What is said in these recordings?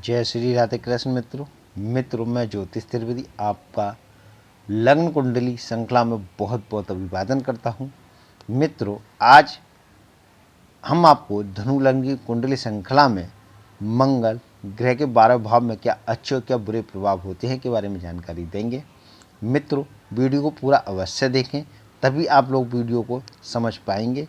जय श्री राधे कृष्ण मित्रों मैं ज्योतिष त्रिवेदी आपका लग्न कुंडली श्रृंखला में बहुत बहुत अभिवादन करता हूं। मित्रों, आज हम आपको धनु लग्न की कुंडली श्रृंखला में मंगल ग्रह के 12 भाव में क्या अच्छे और क्या बुरे प्रभाव होते हैं के बारे में जानकारी देंगे। मित्रों, वीडियो को पूरा अवश्य देखें, तभी आप लोग वीडियो को समझ पाएंगे।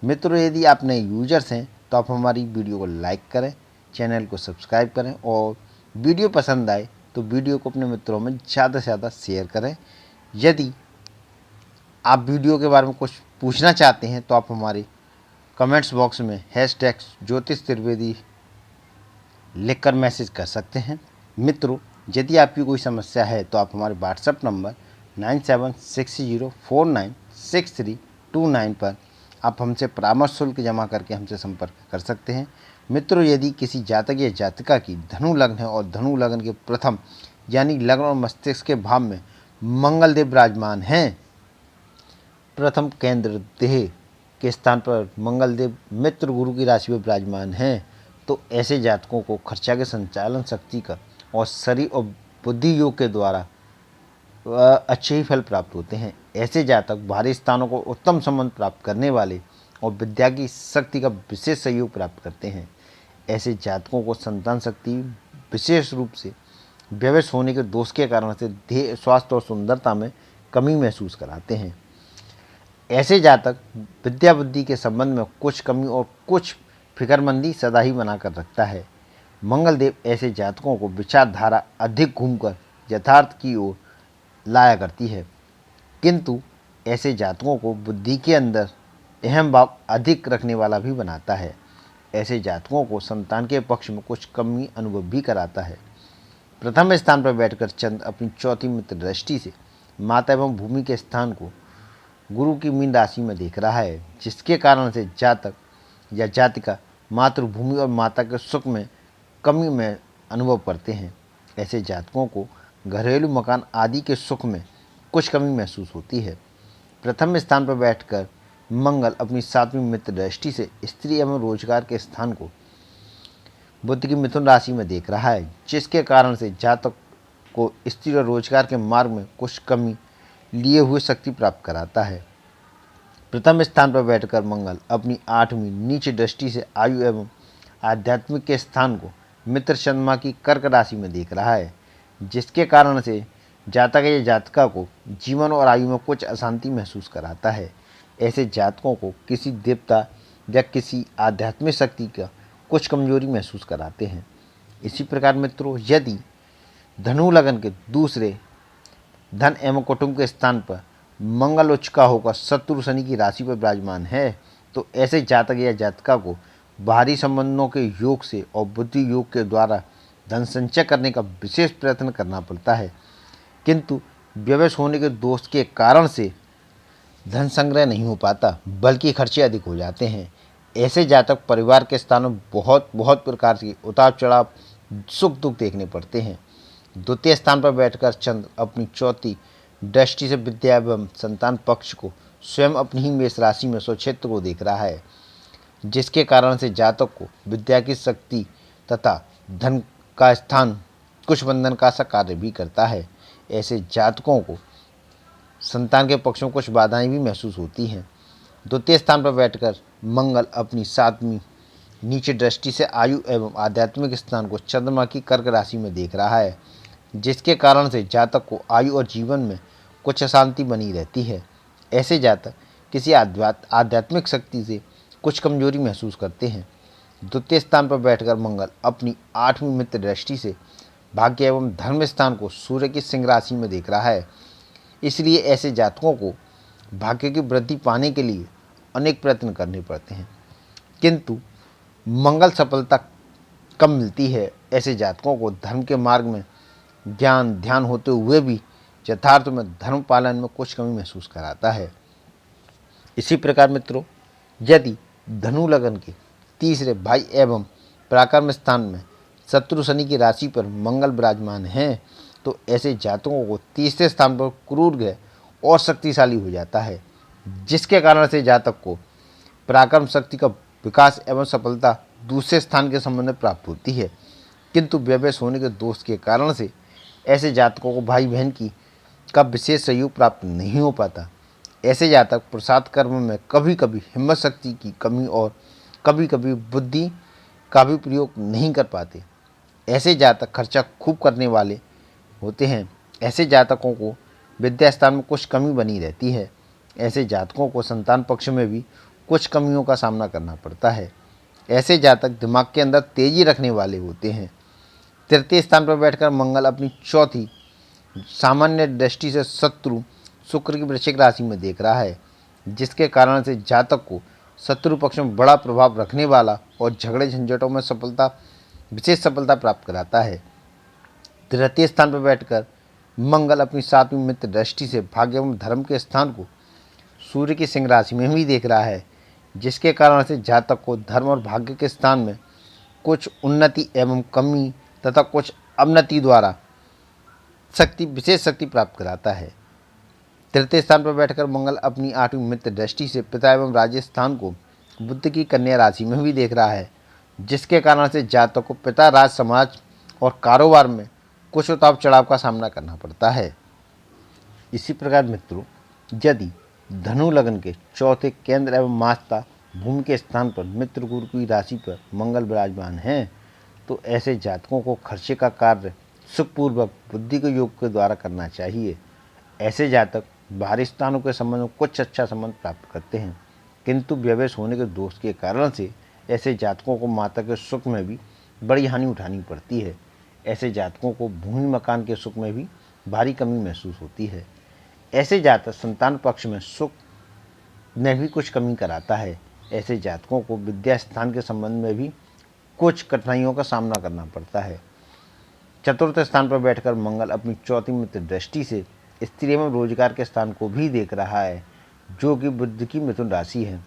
मित्रों, यदि आप नए यूजर्स हैं तो आप हमारी वीडियो को लाइक करें, चैनल को सब्सक्राइब करें और वीडियो पसंद आए तो वीडियो को अपने मित्रों में ज़्यादा से ज़्यादा शेयर करें। यदि आप वीडियो के बारे में कुछ पूछना चाहते हैं तो आप हमारे कमेंट्स बॉक्स में हैशटैग ज्योतिष त्रिवेदी लिखकर मैसेज कर सकते हैं। मित्रों, यदि आपकी कोई समस्या है तो आप हमारे व्हाट्सएप नंबर 9760496329 पर आप हमसे परामर्श शुल्क जमा करके हमसे संपर्क कर सकते हैं। मित्रों, यदि किसी जातक या जातिका की धनु लग्न है और धनु लग्न के प्रथम यानी लग्न और मस्तिष्क के भाव में मंगल देव विराजमान हैं, प्रथम केंद्र देह के स्थान पर मंगल देव मित्र गुरु की राशि में विराजमान हैं, तो ऐसे जातकों को खर्चा के संचालन शक्ति का और शरीर और बुद्धि योग के द्वारा अच्छे ही फल प्राप्त होते हैं। ऐसे जातक भारी स्थानों को उत्तम संबंध प्राप्त करने वाले और विद्या की शक्ति का विशेष सहयोग प्राप्त करते हैं। ऐसे जातकों को संतान शक्ति विशेष रूप से व्यवश होने के दोष के कारण से देह स्वास्थ्य और सुंदरता में कमी महसूस कराते हैं। ऐसे जातक विद्या बुद्धि के संबंध में कुछ कमी और कुछ फिक्रमंदी सदा ही बनाकर रखता है। मंगल देव ऐसे जातकों को विचारधारा अधिक घूमकर यथार्थ की ओर लाया करती है, किंतु ऐसे जातकों को बुद्धि के अंदर अहम भाव अधिक रखने वाला भी बनाता है। ऐसे जातकों को संतान के पक्ष में कुछ कमी अनुभव भी कराता है। प्रथम स्थान पर बैठकर चंद्र अपनी चौथी मित्र दृष्टि से माता एवं भूमि के स्थान को गुरु की मीन राशि में देख रहा है, जिसके कारण से जातक या जातिका मातृभूमि और माता के सुख में कमी में अनुभव करते हैं। ऐसे जातकों को घरेलू मकान आदि के सुख में कुछ कमी महसूस होती है। प्रथम स्थान पर बैठकर मंगल अपनी 7वीं मित्र दृष्टि से स्त्री एवं रोजगार के स्थान को बुध की मिथुन राशि में देख रहा है, जिसके कारण से जातक को स्त्री और रोजगार के मार्ग में कुछ कमी लिए हुए शक्ति प्राप्त कराता है। प्रथम स्थान पर बैठकर मंगल अपनी 8वीं नीच दृष्टि से आयु एवं आध्यात्मिक के स्थान को मित्र चंद्रमा की कर्क राशि में देख रहा है, जिसके कारण से जातक या जातिका को जीवन और आयु में कुछ अशांति महसूस कराता है। ऐसे जातकों को किसी देवता या किसी आध्यात्मिक शक्ति का कुछ कमजोरी महसूस कराते हैं। इसी प्रकार मित्रों, यदि धनु लग्न के दूसरे धन एवं कुटुंब के स्थान पर मंगल उच्च का होकर शत्रु शनि की राशि पर विराजमान है, तो ऐसे जातक या जातिका को बाहरी संबंधों के योग से और बुद्धि योग के द्वारा धन संचय करने का विशेष प्रयत्न करना पड़ता है, किंतु व्यवश होने के दोष के कारण से धन संग्रह नहीं हो पाता, बल्कि खर्चे अधिक हो जाते हैं। ऐसे जातक परिवार के स्थानों में बहुत प्रकार के उतार चढ़ाव सुख दुख देखने पड़ते हैं। द्वितीय स्थान पर बैठकर चंद्र अपनी चौथी दृष्टि से विद्या एवं संतान पक्ष को स्वयं अपनी ही मेष राशि में स्वक्षेत्र को देख रहा है, जिसके कारण से जातक को विद्या की शक्ति तथा धन का स्थान कुछ बंधन का सा कार्य भी करता है। ऐसे जातकों को संतान के पक्ष में कुछ बाधाएं भी महसूस होती हैं। द्वितीय स्थान पर बैठकर मंगल अपनी 7वीं नीचे दृष्टि से आयु एवं आध्यात्मिक स्थान को चंद्रमा की कर्क राशि में देख रहा है, जिसके कारण से जातक को आयु और जीवन में कुछ अशांति बनी रहती है। ऐसे जातक किसी आध्यात्मिक शक्ति से कुछ कमजोरी महसूस करते हैं। द्वितीय स्थान पर बैठकर मंगल अपनी 8वीं मित्र दृष्टि से भाग्य एवं धर्म स्थान को सूर्य की सिंह राशि में देख रहा है, इसलिए ऐसे जातकों को भाग्य की वृद्धि पाने के लिए अनेक प्रयत्न करने पड़ते हैं, किंतु मंगल सफलता कम मिलती है। ऐसे जातकों को धर्म के मार्ग में ज्ञान ध्यान होते हुए भी यथार्थ में धर्म पालन में कुछ कमी महसूस कराता है। इसी प्रकार मित्रों, यदि धनु लग्न के तीसरे भाई एवं पराक्रम स्थान में शत्रु शनि की राशि पर मंगल विराजमान हैं, तो ऐसे जातकों को तीसरे स्थान पर क्रूर ग्रह और शक्तिशाली हो जाता है, जिसके कारण से जातक को पराक्रम शक्ति का विकास एवं सफलता दूसरे स्थान के संबंध में प्राप्त होती है। किंतु व्यवश होने के दोष के कारण से ऐसे जातकों को भाई बहन की का विशेष सहयोग प्राप्त नहीं हो पाता। ऐसे जातक पुरुषार्थ कर्म में कभी कभी हिम्मत शक्ति की कमी और कभी कभी बुद्धि का भी प्रयोग नहीं कर पाते। ऐसे जातक खर्चा खूब करने वाले होते हैं। ऐसे जातकों को विद्या स्थान में कुछ कमी बनी रहती है। ऐसे जातकों को संतान पक्ष में भी कुछ कमियों का सामना करना पड़ता है। ऐसे जातक दिमाग के अंदर तेजी रखने वाले होते हैं। तृतीय स्थान पर बैठकर मंगल अपनी चौथी सामान्य दृष्टि से शत्रु शुक्र की वृश्चिक राशि में देख रहा है, जिसके कारण से जातक को शत्रु पक्ष में बड़ा प्रभाव रखने वाला और झगड़े झंझटों में विशेष सफलता प्राप्त कराता है। तृतीय स्थान पर बैठकर मंगल अपनी सातवीं मित्र दृष्टि से भाग्य एवं धर्म के स्थान को सूर्य की सिंह राशि में भी देख रहा है, जिसके कारण से जातक को धर्म और भाग्य के स्थान में कुछ उन्नति एवं कमी तथा कुछ अवनति द्वारा विशेष शक्ति प्राप्त कराता है। तृतीय स्थान पर बैठकर मंगल अपनी आठवीं मित्र दृष्टि से पिता एवं राज्य स्थान को बुध की कन्या राशि में भी देख रहा है, जिसके कारण से जातक को पिता राज समाज और कारोबार में कुछ उतार चढ़ाव का सामना करना पड़ता है। इसी प्रकार मित्रों, यदि धनु लग्न के चौथे केंद्र एवं मास्ता भूमि के स्थान पर मित्र गुरु की राशि पर मंगल विराजमान हैं, तो ऐसे जातकों को खर्चे का कार्य सुखपूर्वक बुद्धि के योग के द्वारा करना चाहिए। ऐसे जातक बाहरी स्थानों के संबंध में कुछ अच्छा संबंध प्राप्त करते हैं, किंतु व्यवश होने के दोष के कारण से ऐसे जातकों को माता के सुख में भी बड़ी हानि उठानी पड़ती है। ऐसे जातकों को भूमि मकान के सुख में भी भारी कमी महसूस होती है। ऐसे जातक संतान पक्ष में सुख में भी कुछ कमी कराता है। ऐसे जातकों को विद्या स्थान के संबंध में भी कुछ कठिनाइयों का सामना करना पड़ता है। चतुर्थ स्थान पर बैठकर मंगल अपनी चौथी मित्र दृष्टि से स्त्री एवं रोजगार के स्थान को भी देख रहा है, जो कि बुध की मिथुन राशि है,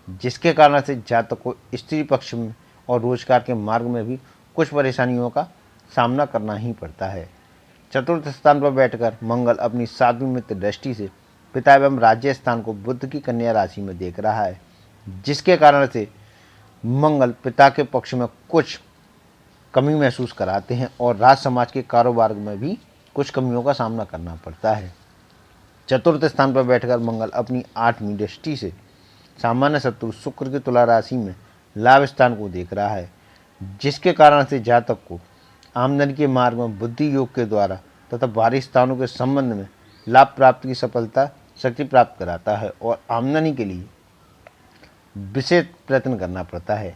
जिसके कारण से जातक को स्त्री पक्ष में और रोजगार के मार्ग में भी कुछ परेशानियों का सामना करना ही पड़ता है। चतुर्थ स्थान पर बैठकर मंगल अपनी सातवीं मित्र दृष्टि से पिता एवं राज्य स्थान को बुध की कन्या राशि में देख रहा है, जिसके कारण से मंगल पिता के पक्ष में कुछ कमी महसूस कराते हैं और राज समाज के कारोबार में भी कुछ कमियों का सामना करना पड़ता है। चतुर्थ स्थान पर बैठकर मंगल अपनी आठवीं दृष्टि से सामान्य शत्रु शुक्र की तुला राशि में लाभ स्थान को देख रहा है, जिसके कारण से जातक को आमदनी के मार्ग में बुद्धि योग के द्वारा तथा बाहरी स्थानों के संबंध में लाभ प्राप्ति की सफलता शक्ति प्राप्त कराता है और आमदनी के लिए विशेष प्रयत्न करना पड़ता है।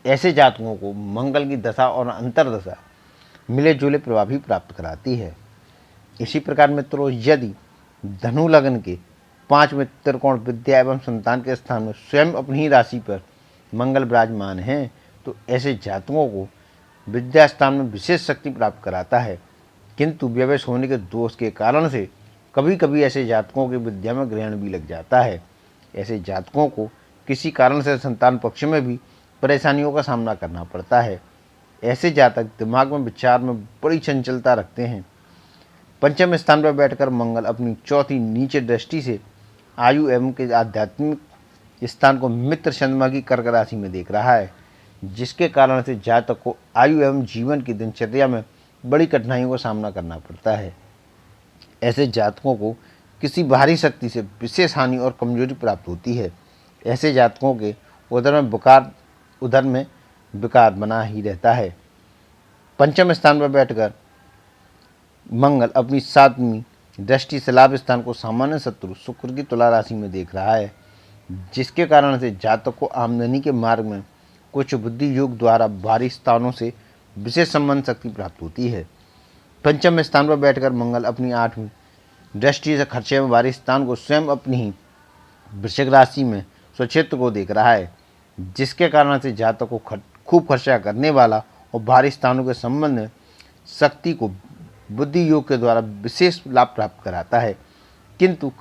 ऐसे जातकों को मंगल की दशा और अंतरदशा मिले जुले प्रभाव भी प्राप्त कराती है। इसी प्रकार मित्रों, यदि धनु लग्न के 5 में त्रिकोण विद्या एवं संतान के स्थान में स्वयं अपनी ही राशि पर मंगल विराजमान हैं, तो ऐसे जातकों को विद्या स्थान में विशेष शक्ति प्राप्त कराता है, किंतु व्यवश होने के दोष के कारण से कभी कभी ऐसे जातकों की विद्या में ग्रहण भी लग जाता है। ऐसे जातकों को किसी कारण से संतान पक्ष में भी परेशानियों का सामना करना पड़ता है। ऐसे जातक दिमाग में विचार में बड़ी चंचलता रखते हैं। पंचम स्थान पर बैठकर मंगल अपनी चौथी नीचे दृष्टि से आयु एवं के आध्यात्मिक स्थान को मित्र चंद्रमा की कर्क राशि में देख रहा है, जिसके कारण से जातक को आयु एवं जीवन की दिनचर्या में बड़ी कठिनाइयों का सामना करना पड़ता है। ऐसे जातकों को किसी बाहरी शक्ति से विशेष हानि और कमजोरी प्राप्त होती है। ऐसे जातकों के उधर में विकार बना ही रहता है। पंचम स्थान पर बैठकर मंगल अपनी सातवीं दृष्टि से लाभ स्थान को सामान्य शत्रु शुक्र की तुला राशि में देख रहा है, जिसके कारण से जातक को आमदनी के मार्ग में कुछ बुद्धि योग द्वारा बाहरी स्थानों से विशेष संबंध शक्ति प्राप्त होती है। पंचम स्थान पर बैठकर मंगल अपनी आठवीं दृष्टि से खर्चे में बाहरी स्थान को स्वयं अपनी ही वृश्चिक राशि में स्वक्षेत्र को देख रहा है, जिसके कारण से जातक को खूब खर्चा करने वाला और बाहरी स्थानों के संबंध में शक्ति को बुद्धि योग के द्वारा विशेष लाभ प्राप्त कराता है, किंतु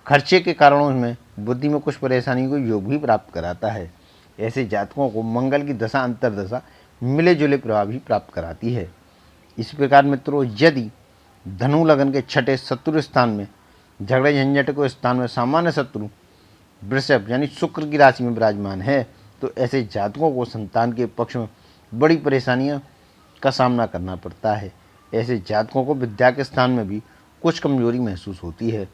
खर्चे के कारणों में बुद्धि में कुछ परेशानी को योग भी प्राप्त कराता है। ऐसे जातकों को मंगल की दशा अंतरदशा मिले जुले प्रभाव भी प्राप्त कराती है। इस प्रकार मित्रों, यदि धनु लग्न के छठे शत्रु स्थान में झगड़े झंझट के स्थान में सामान्य शत्रु वृषभ यानी शुक्र की राशि में विराजमान है, तो ऐसे जातकों को संतान के पक्ष में बड़ी परेशानियां का सामना करना पड़ता है। ऐसे जातकों को विद्या के स्थान में भी कुछ कमजोरी महसूस होती है,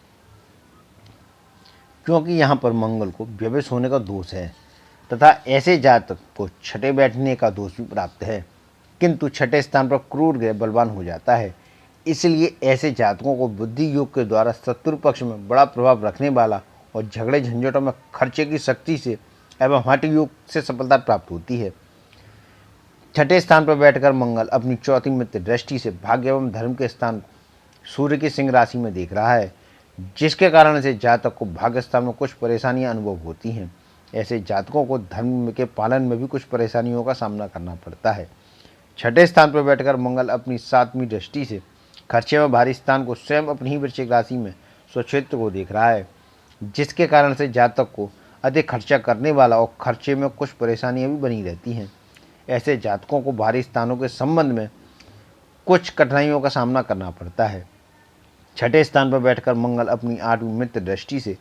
क्योंकि यहाँ पर मंगल को व्यवश होने का दोष है तथा ऐसे जातक को छठे बैठने का दोष भी प्राप्त है, किंतु छठे स्थान पर क्रूर ग्रह बलवान हो जाता है। इसलिए ऐसे जातकों को बुद्धि योग के द्वारा शत्रु पक्ष में बड़ा प्रभाव रखने वाला और झगड़े झंझटों में खर्चे की शक्ति से एवं हठ योग से सफलता प्राप्त होती है। छठे स्थान पर बैठकर मंगल अपनी चौथी मित्र दृष्टि से भाग्य एवं धर्म के स्थान सूर्य की सिंह राशि में देख रहा है, जिसके कारण से जातक को भाग्य स्थान में कुछ परेशानियां अनुभव होती हैं। ऐसे जातकों को धर्म के पालन में भी कुछ परेशानियों का सामना करना पड़ता है। छठे स्थान पर बैठकर मंगल अपनी सातवीं दृष्टि से खर्चे में भारी स्थान को स्वयं अपनी ही वृश्चिक राशि में स्वक्षेत्र को देख रहा है, जिसके कारण से जातक को अधिक खर्चा करने वाला और खर्चे में कुछ परेशानियां भी बनी रहती हैं। ऐसे जातकों को भारी स्थानों के संबंध में कुछ कठिनाइयों का सामना करना पड़ता है। छठे स्थान पर बैठकर मंगल अपनी आठवीं मित्र दृष्टि से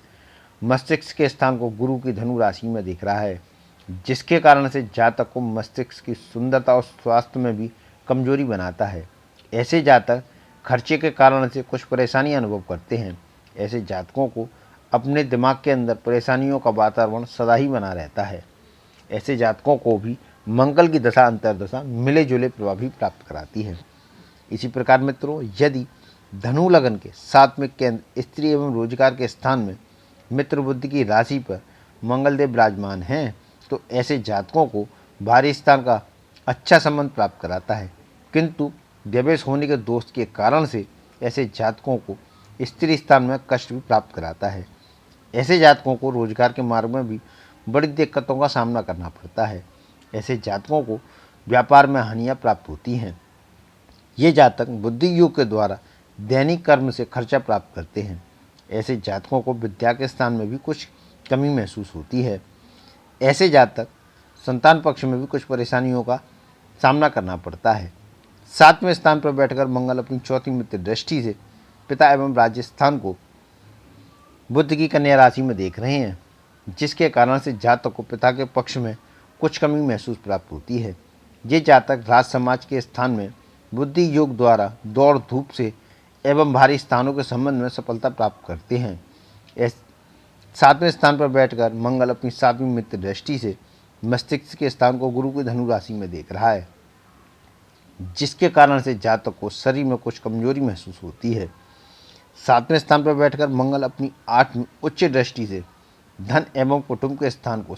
मस्तिष्क के स्थान को गुरु की धनु राशि में देख रहा है, जिसके कारण से जातक को मस्तिष्क की सुंदरता और स्वास्थ्य में भी कमजोरी बनाता है। ऐसे जातक खर्चे के कारण से कुछ परेशानी अनुभव करते हैं। ऐसे जातकों को अपने दिमाग के अंदर परेशानियों का वातावरण सदा ही बना रहता है। ऐसे जातकों को भी मंगल की दशा अंतर्दशा मिले जुले प्रभाव भी प्राप्त कराती है। इसी प्रकार मित्रों, यदि धनु लगन के सात्विक केंद्र स्त्री एवं रोजगार के स्थान में मित्र बुद्धि की राशि पर मंगलदेव विराजमान हैं, तो ऐसे जातकों को भारी स्थान का अच्छा संबंध प्राप्त कराता है, किंतु व्यवेश होने के दोष के कारण से ऐसे जातकों को स्त्री स्थान में कष्ट भी प्राप्त कराता है। ऐसे जातकों को रोजगार के मार्ग में भी बड़ी दिक्कतों का सामना करना पड़ता है। ऐसे जातकों को व्यापार में हानियाँ प्राप्त होती हैं। ये जातक बुद्धि योग के द्वारा दैनिक कर्म से खर्चा प्राप्त करते हैं। ऐसे जातकों को विद्या के स्थान में भी कुछ कमी महसूस होती है। ऐसे जातक संतान पक्ष में भी कुछ परेशानियों का सामना करना पड़ता है। सातवें स्थान पर बैठकर मंगल अपनी चौथी मित्र दृष्टि से पिता एवं राज्य स्थान को बुध की कन्या राशि में देख रहे हैं, जिसके कारण से जातक को पिता के पक्ष में कुछ कमी महसूस प्राप्त होती है। ये जातक राज समाज के स्थान में बुद्धि योग द्वारा दौड़ धूप से एवं भारी स्थानों के संबंध में सफलता प्राप्त करते हैं। सातवें स्थान पर बैठकर मंगल अपनी सातवीं मित्र दृष्टि से मस्तिष्क के स्थान को गुरु की धनु राशि में देख रहा है, जिसके कारण से जातक को शरीर में कुछ कमजोरी महसूस होती है। सातवें स्थान पर बैठकर मंगल अपनी आठवीं उच्च दृष्टि से धन एवं कुटुंब के स्थान को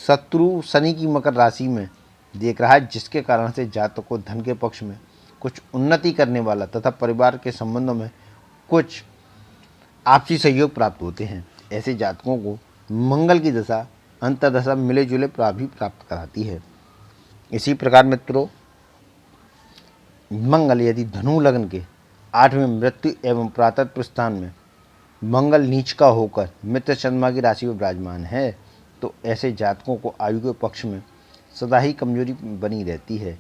शत्रु शनि की मकर राशि में देख रहा है, जिसके कारण से जातक को धन के पक्ष में कुछ उन्नति करने वाला तथा परिवार के संबंधों में कुछ आपसी सहयोग प्राप्त होते हैं। ऐसे जातकों को मंगल की दशा अंतर्दशा मिले जुले प्रभाव भी प्राप्त कराती है। इसी प्रकार मित्रों, मंगल यदि धनु लग्न के आठवें मृत्यु एवं प्रातः प्रस्थान में मंगल नीच का होकर मित्र चंद्रमा की राशि में विराजमान है, तो ऐसे जातकों को आयु के पक्ष में सदा ही कमजोरी बनी रहती है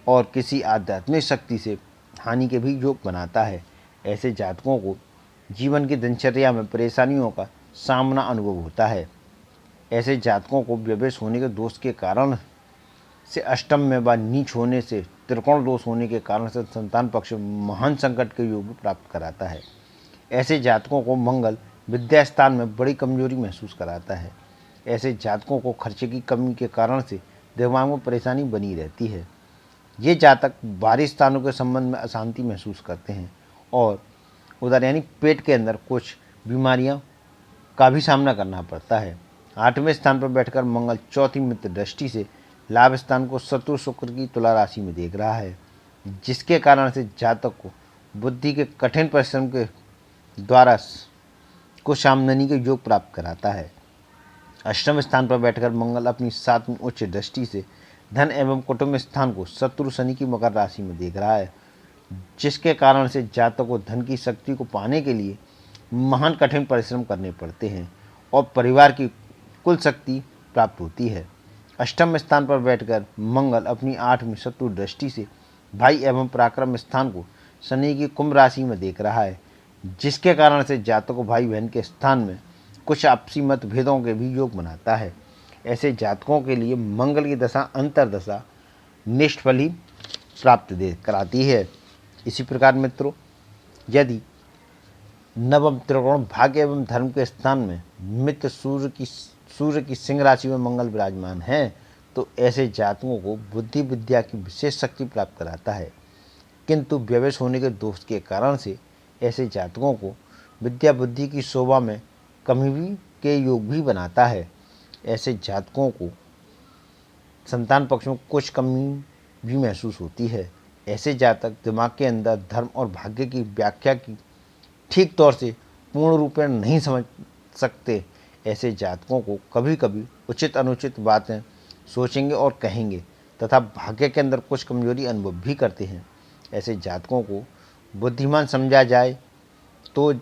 और किसी आध्यात्मिक शक्ति से हानि के भी योग बनाता है। ऐसे जातकों को जीवन की दिनचर्या में परेशानियों का सामना अनुभव होता है। ऐसे जातकों को व्यवेश होने के दोष के कारण से अष्टम में व नीच होने से त्रिकोण दोष होने के कारण से संतान पक्ष में महान संकट के योग प्राप्त कराता है। ऐसे जातकों को मंगल विद्या स्थान में बड़ी कमजोरी महसूस कराता है। ऐसे जातकों को खर्चे की कमी के कारण से दिमाग में परेशानी बनी रहती है। ये जातक बाहरी स्थानों के संबंध में अशांति महसूस करते हैं और उधर यानी पेट के अंदर कुछ बीमारियां का भी सामना करना पड़ता है। आठवें स्थान पर बैठकर मंगल चौथी मित्र दृष्टि से लाभ स्थान को शत्रु शुक्र की तुला राशि में देख रहा है, जिसके कारण से जातक को बुद्धि के कठिन परिश्रम के द्वारा कुछ आमदनी के योग प्राप्त कराता है। अष्टम स्थान पर बैठकर मंगल अपनी सातवीं उच्च दृष्टि से धन एवं कुटुंब स्थान को शत्रु शनि की मकर राशि में देख रहा है, जिसके कारण से जातक को धन की शक्ति को पाने के लिए महान कठिन परिश्रम करने पड़ते हैं और परिवार की कुल शक्ति प्राप्त होती है। अष्टम स्थान पर बैठकर मंगल अपनी आठवीं शत्रु दृष्टि से भाई एवं पराक्रम स्थान को शनि की कुंभ राशि में देख रहा है, जिसके कारण से जातक को भाई बहन के स्थान में कुछ आपसी मतभेदों के भी योग बनाता है। ऐसे जातकों के लिए मंगल की दशा अंतर्दशा निष्ठ फल ही प्राप्त दे कराती है। इसी प्रकार मित्रों, यदि नवम त्रिकोण भाग्य एवं धर्म के स्थान में मित्र सूर्य की सिंह राशि में मंगल विराजमान है, तो ऐसे जातकों को बुद्धि विद्या की विशेष शक्ति प्राप्त कराता है। किंतु व्यवेश होने के दोष के कारण से ऐसे जातकों को विद्या बुद्धि की शोभा में कमी भी के योग भी बनाता है। ऐसे जातकों को संतान पक्ष में कुछ कमी भी महसूस होती है। ऐसे जातक दिमाग के अंदर धर्म और भाग्य की व्याख्या की ठीक तौर से पूर्ण रूप में नहीं समझ सकते। ऐसे जातकों को कभी कभी उचित अनुचित बातें सोचेंगे और कहेंगे तथा भाग्य के अंदर कुछ कमजोरी अनुभव भी करते हैं। ऐसे जातकों को बुद्धिमान समझा जाए तो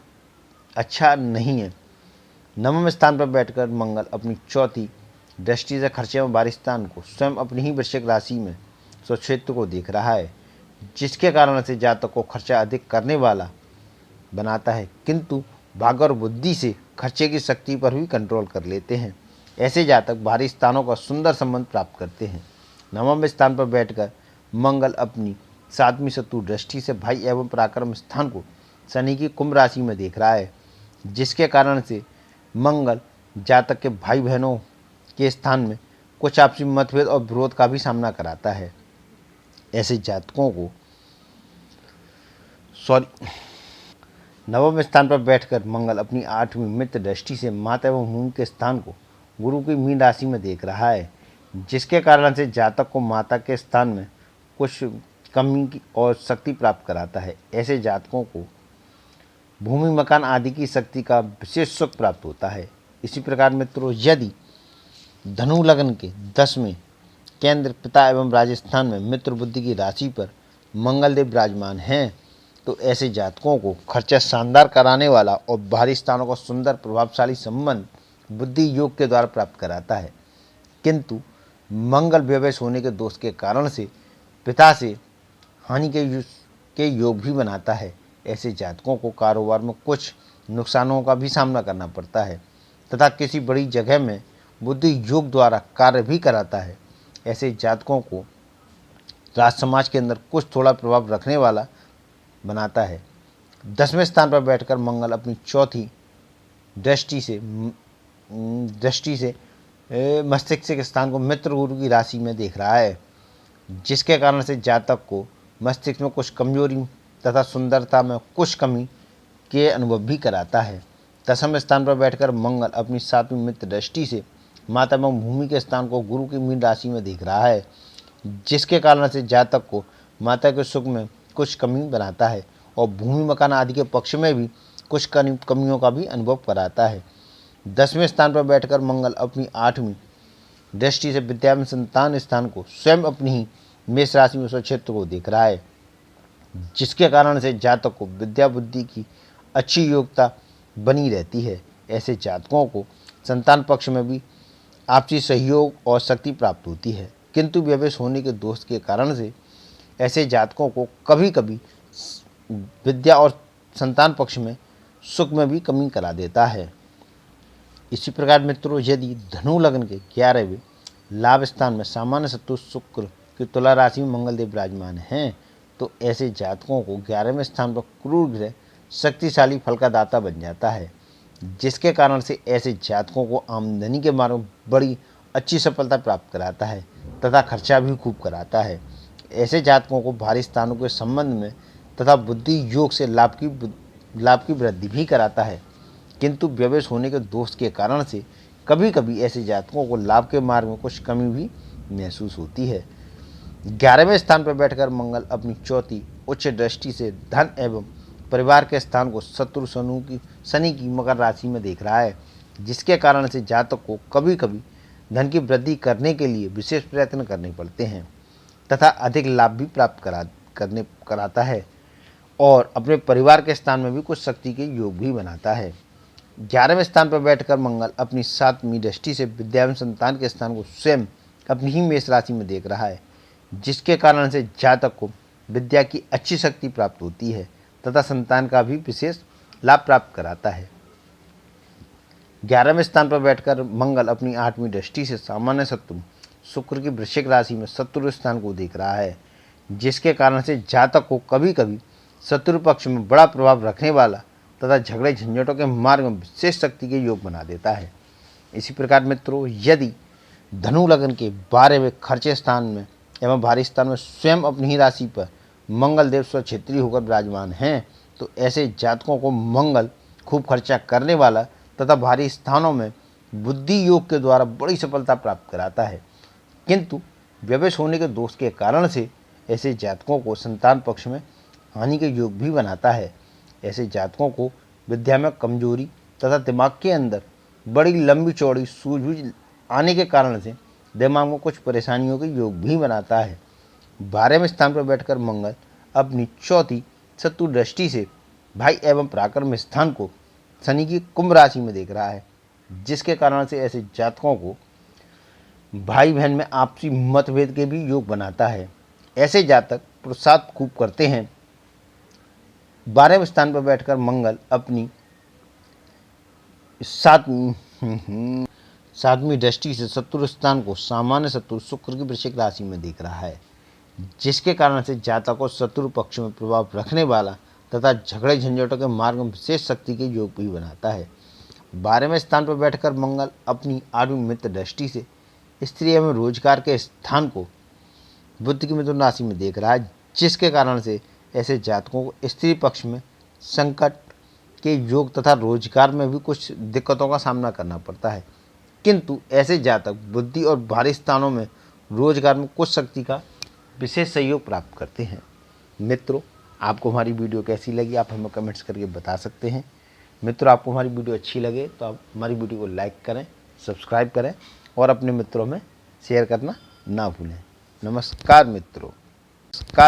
अच्छा नहीं है। नवम स्थान पर बैठकर मंगल अपनी चौथी दृष्टि से खर्चे में भारी स्थान को स्वयं अपनी ही वृश्चिक राशि में स्वक्षेत्र को देख रहा है, जिसके कारण से जातक को खर्चा अधिक करने वाला बनाता है, किंतु भाग्य और बुद्धि से खर्चे की शक्ति पर भी कंट्रोल कर लेते हैं। ऐसे जातक भारी स्थानों का सुंदर संबंध प्राप्त करते हैं। नवम स्थान पर बैठकर मंगल अपनी सातवीं शत्रु दृष्टि से भाई एवं पराक्रम स्थान को शनि की कुंभ राशि में देख रहा है, जिसके कारण से मंगल जातक के भाई बहनों के स्थान में कुछ आपसी मतभेद और विरोध का भी सामना कराता है। ऐसे जातकों को नवम स्थान पर बैठकर मंगल अपनी आठवीं मित्र दृष्टि से माता एवं मून के स्थान को गुरु की मीन राशि में देख रहा है, जिसके कारण से जातक को माता के स्थान में कुछ कमी की और शक्ति प्राप्त कराता है। ऐसे जातकों को भूमि मकान आदि की शक्ति का विशेष सुख प्राप्त होता है। इसी प्रकार मित्रों, यदि धनु लग्न के 10वें केंद्र पिता एवं राजस्थान में मित्र बुद्धि की राशि पर मंगल देव विराजमान हैं, तो ऐसे जातकों को खर्चा शानदार कराने वाला और बाहरी स्थानों का सुंदर प्रभावशाली संबंध बुद्धि योग के द्वारा प्राप्त कराता है। किंतु मंगल व्यवश होने के दोष के कारण से पिता से हानि के योग भी बनाता है। ऐसे जातकों को कारोबार में कुछ नुकसानों का भी सामना करना पड़ता है तथा किसी बड़ी जगह में बुद्धि योग द्वारा कार्य भी कराता है। ऐसे जातकों को राज समाज के अंदर कुछ थोड़ा प्रभाव रखने वाला बनाता है। 10वें स्थान पर बैठकर मंगल अपनी चौथी दृष्टि से मस्तिष्क के स्थान को मित्र गुरु की राशि में देख रहा है, जिसके कारण से जातक को मस्तिष्क में कुछ कमजोरी तथा सुंदरता में कुछ कमी के अनुभव भी कराता है। 10वें स्थान पर बैठकर मंगल अपनी सातवीं मित्र दृष्टि से माता एवं भूमि के स्थान को गुरु की मीन राशि में देख रहा है, जिसके कारण से जातक को माता के सुख में कुछ कमी बनाता है और भूमि मकान आदि के पक्ष में भी कुछ कमियों का भी अनुभव कराता है। 10वें स्थान पर बैठकर मंगल अपनी आठवीं दृष्टि से विद्या एवं संतान स्थान को स्वयं अपनी ही मेष राशि में स्वक्षेत्र को देख रहा है, जिसके कारण से जातक को विद्या बुद्धि की अच्छी योग्यता बनी रहती है। ऐसे जातकों को संतान पक्ष में भी आपसी सहयोग और शक्ति प्राप्त होती है, किंतु व्यवेश होने के दोष के कारण से ऐसे जातकों को कभी कभी विद्या और संतान पक्ष में सुख में भी कमी करा देता है। इसी प्रकार मित्रों, यदि धनु लग्न के 11वें लाभ स्थान में सामान्य शत्रु शुक्र की तुला राशि में मंगल देव विराजमान हैं, तो ऐसे जातकों को 11वें स्थान पर क्रूर ग्रह शक्तिशाली फल का दाता बन जाता है, जिसके कारण से ऐसे जातकों को आमदनी के मार्ग में बड़ी अच्छी सफलता प्राप्त कराता है तथा खर्चा भी खूब कराता है। ऐसे जातकों को भारी स्थानों के संबंध में तथा बुद्धि योग से लाभ की वृद्धि भी कराता है, किंतु व्यवेश होने के दोष के कारण से कभी कभी ऐसे जातकों को लाभ के मार्ग में कुछ कमी भी महसूस होती है। 11वें स्थान पर बैठकर मंगल अपनी चौथी उच्च दृष्टि से धन एवं परिवार के स्थान को शत्रु शनि की मकर राशि में देख रहा है, जिसके कारण से जातक को कभी कभी धन की वृद्धि करने के लिए विशेष प्रयत्न करने पड़ते हैं तथा अधिक लाभ भी प्राप्त कराता है और अपने परिवार के स्थान में भी कुछ शक्ति के योग भी बनाता है। 11वें स्थान पर बैठकर मंगल अपनी सातवीं दृष्टि से विद्या एवं संतान के स्थान को स्वयं अपनी ही मेष राशि में देख रहा है, जिसके कारण से जातक को विद्या की अच्छी शक्ति प्राप्त होती है तथा संतान का भी विशेष लाभ प्राप्त कराता है। 11वें स्थान पर बैठकर मंगल अपनी आठवीं दृष्टि से सामान्य शत्रु शुक्र की वृश्चिक राशि में शत्रु स्थान को देख रहा है, जिसके कारण से जातक को कभी कभी शत्रु पक्ष में बड़ा प्रभाव रखने वाला तथा झगड़े झंझटों के मार्ग में विशेष शक्ति के योग बना देता है। इसी प्रकार मित्रों, यदि धनु लग्न के 12वें खर्चे स्थान में एवं भारी स्थान में स्वयं अपनी ही राशि पर मंगल देव स्वक्षेत्री होकर विराजमान हैं, तो ऐसे जातकों को मंगल खूब खर्चा करने वाला तथा भारी स्थानों में बुद्धि योग के द्वारा बड़ी सफलता प्राप्त कराता है। किंतु व्यवश होने के दोष के कारण से ऐसे जातकों को संतान पक्ष में हानि के योग भी बनाता है। ऐसे जातकों को विद्या में कमजोरी तथा दिमाग के अंदर बड़ी लंबी चौड़ी सूझबूझ आने के कारण से दिमाग में कुछ परेशानियों के योग भी बनाता है। 12वें स्थान पर बैठकर मंगल अपनी चौथी शत्रु दृष्टि से भाई एवं पराक्रम स्थान को शनि की कुंभ राशि में देख रहा है, जिसके कारण से ऐसे जातकों को भाई बहन में आपसी मतभेद के भी योग बनाता है। ऐसे जातक पुरुषार्थ खूब करते हैं। 12वें स्थान पर बैठकर मंगल अपनी सातवीं दृष्टि से शत्रु स्थान को सामान्य शत्रु शुक्र की वृश्चिक राशि में देख रहा है, जिसके कारण से जातक को शत्रु पक्ष में प्रभाव रखने वाला तथा झगड़े झंझटों के मार्ग में विशेष शक्ति के योग भी बनाता है। 12वें स्थान पर बैठकर मंगल अपनी आठवीं मित्र दृष्टि से स्त्री एवं रोजगार के स्थान को बुध की मिथुन राशि में देख रहा है, जिसके कारण से ऐसे जातकों को स्त्री पक्ष में संकट के योग तथा रोजगार में भी कुछ दिक्कतों का सामना करना पड़ता है। किंतु ऐसे जातक बुद्धि और भारी स्थानों में रोजगार में कुछ शक्ति का विशेष सहयोग प्राप्त करते हैं। मित्रों, आपको हमारी वीडियो कैसी लगी आप हमें कमेंट्स करके बता सकते हैं। मित्रों, आपको हमारी वीडियो अच्छी लगे तो आप हमारी वीडियो को लाइक करें, सब्सक्राइब करें और अपने मित्रों में शेयर करना ना भूलें। नमस्कार मित्रों। नमस्कार।